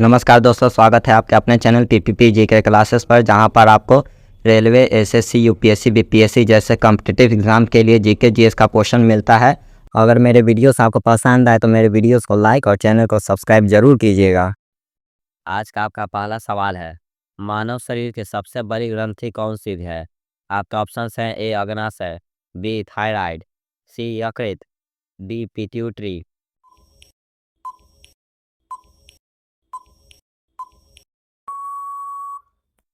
नमस्कार दोस्तों, स्वागत है आपके अपने चैनल पीपीपी जीके क्लासेस पर, जहां पर आपको रेलवे, एसएससी, यूपीएससी, बीपीएससी जैसे कॉम्पिटिटिव एग्जाम के लिए जीके जीएस का क्वेश्चन मिलता है। अगर मेरे वीडियोस आपको पसंद आए तो मेरे वीडियोस को लाइक और चैनल को सब्सक्राइब जरूर कीजिएगा। आज का आपका पहला सवाल है, मानव शरीर की सबसे बड़ी ग्रंथि कौन सी है? आपके ऑप्शंस हैं: ए अग्नाशय, बी थायराइड, सी यकृत, डी पिट्यूटरी।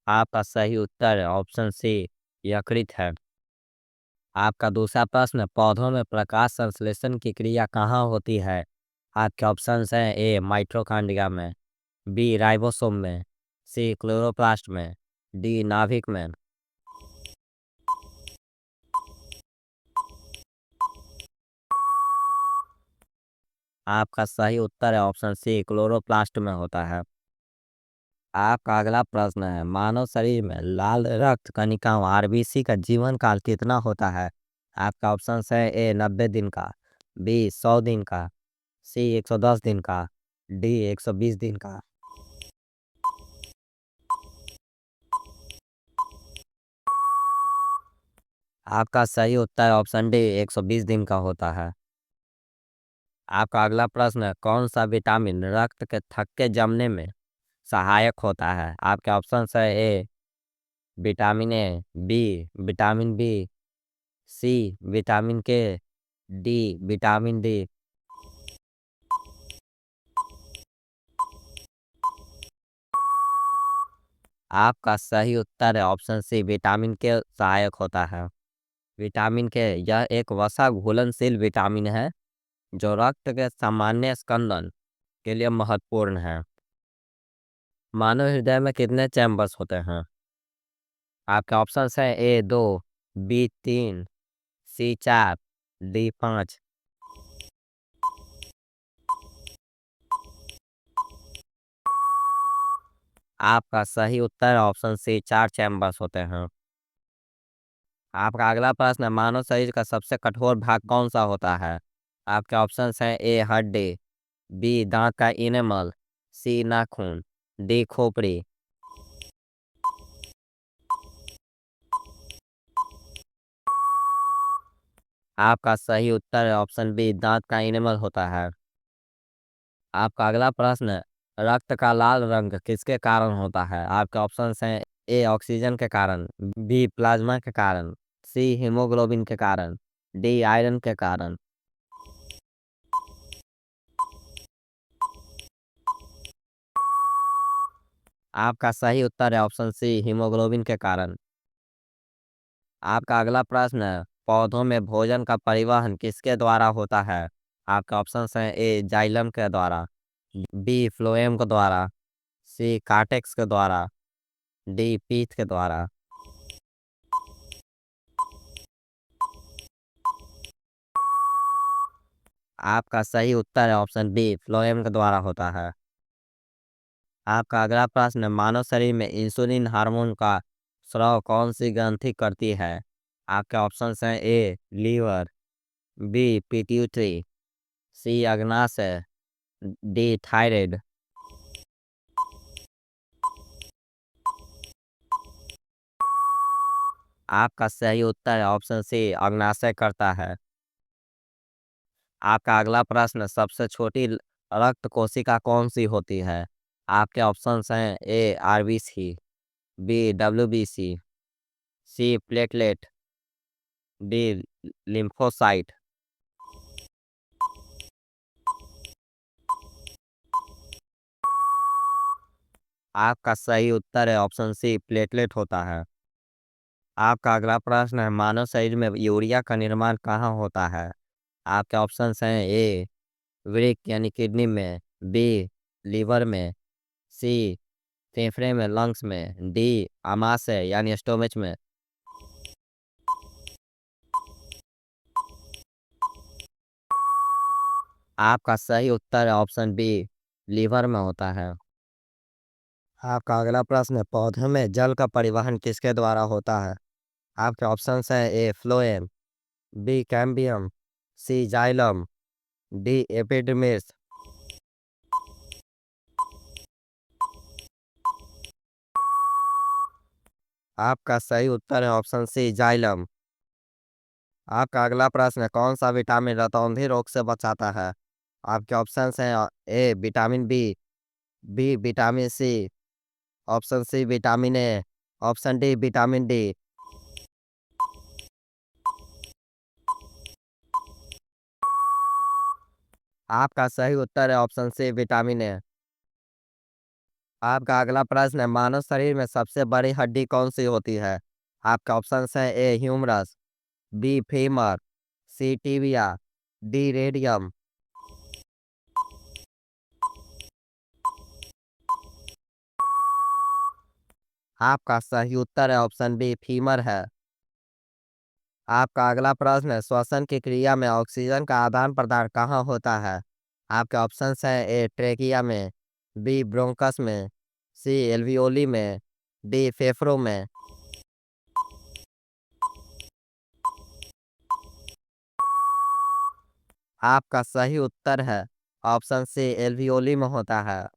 आपका सही उत्तर ऑप्शन सी यकृत है। आपका दूसरा प्रश्न, पौधों में प्रकाश संश्लेषण की क्रिया कहाँ होती है? आपके ऑप्शंस हैं: ए माइटोकॉन्ड्रिया में, बी राइबोसोम में, सी क्लोरोप्लास्ट में, डी नाभिक में। आपका सही उत्तर है ऑप्शन सी क्लोरोप्लास्ट में होता है। आपका अगला प्रश्न है, मानव शरीर में लाल रक्त कणिकाओं आरबीसी का जीवन काल कितना होता है? आपका ऑप्शन है: ए 90 दिन का, बी 100 दिन का, सी 110 दिन का, डी 120 दिन का। आपका सही उत्तर ऑप्शन डी 120 दिन का होता है। आपका अगला प्रश्न, कौन सा विटामिन रक्त के थक्के जमने में सहायक होता है? आपके ऑप्शन है: A vitamin A, B vitamin B, C vitamin K, D vitamin D. आपका सही उत्तर है ऑप्शन सी विटामिन के सहायक होता है। विटामिन के यह एक वसा घुलनशील विटामिन है जो रक्त के सामान्य स्कंदन के लिए महत्वपूर्ण है। मानव हृदय में कितने चैम्बर्स होते हैं? आपके ऑप्शन है: ए 2, बी 3, सी 4, डी 5। आपका सही उत्तर ऑप्शन सी 4 चैम्बर्स होते हैं। आपका अगला प्रश्न है, मानव शरीर का सबसे कठोर भाग कौन सा होता है? आपके ऑप्शन हैं: ए हड्डी, बी दांत का इनेमल, सी नाखून, डी खोपड़ी। आपका सही उत्तर ऑप्शन बी दांत का इनेमल होता है। आपका अगला प्रश्न, रक्त का लाल रंग किसके कारण होता है? आपके ऑप्शन हैं: ए ऑक्सीजन के कारण, बी प्लाज्मा के कारण, सी हीमोग्लोबिन के कारण, डी आयरन के कारण। आपका सही उत्तर है ऑप्शन सी हीमोग्लोबिन के कारण। आपका अगला प्रश्न है, पौधों में भोजन का परिवहन किसके द्वारा होता है? आपके ऑप्शन हैं: ए जाइलम के द्वारा, बी फ्लोएम के द्वारा, सी कार्टेक्स के द्वारा, डी पीथ के द्वारा। आपका सही उत्तर है ऑप्शन बी फ्लोएम के द्वारा होता है। आपका अगला प्रश्न, मानव शरीर में इंसुलिन हार्मोन का स्राव कौन सी ग्रंथि करती है? आपके ऑप्शन हैं: ए लीवर, बी पिट्यूटरी, सी अग्नाशय, डी थायराइड। आपका सही उत्तर है ऑप्शन सी अग्नाशय करता है। आपका अगला प्रश्न, सबसे छोटी रक्त कोशिका कौन सी होती है? आपके ऑप्शंस हैं: ए आरबीसी, बी डब्ल्यूबीसी, सी प्लेटलेट, डी लिम्फोसाइट। आपका सही उत्तर है ऑप्शन सी प्लेटलेट होता है। आपका अगला प्रश्न है, मानव शरीर में यूरिया का निर्माण कहाँ होता है? आपके ऑप्शंस हैं: ए वृक्क यानी किडनी में, बी लीवर में, सी फेफड़े में लंग्स में, डी आमाशय यानी स्टोमच में। आपका सही उत्तर है ऑप्शन बी लीवर में होता है। आपका अगला प्रश्न है, पौधे में जल का परिवहन किसके द्वारा होता है? आपके ऑप्शंस हैं: ए फ्लोएम, बी कैम्बियम, सी जाइलम, डी एपिडर्मिस। आपका सही उत्तर है ऑप्शन सी जाइलम। आपका अगला प्रश्न है, कौन सा विटामिन रतौंधी रोग से बचाता है? आपके ऑप्शंस हैं A vitamin B, B vitamin C, option C vitamin A, option D vitamin D. आपका सही उत्तर है ऑप्शन सी विटामिन ए। आपका अगला प्रश्न है, मानव शरीर में सबसे बड़ी हड्डी कौन सी होती है? आपका ऑप्शन है ए ह्यूमरस, बी फीमर, सी टिबिया, डी रेडियम। आपका सही उत्तर है ऑप्शन बी फीमर है। आपका अगला प्रश्न है, श्वसन की क्रिया में ऑक्सीजन का आदान प्रदान कहाँ होता है? आपके ऑप्शंस हैं ए ट्रेकिया में, बी ब्रोंकस में, सी एल्वियोली में, डी फेफड़ों में। आपका सही उत्तर है ऑप्शन सी एल्वियोली में होता है।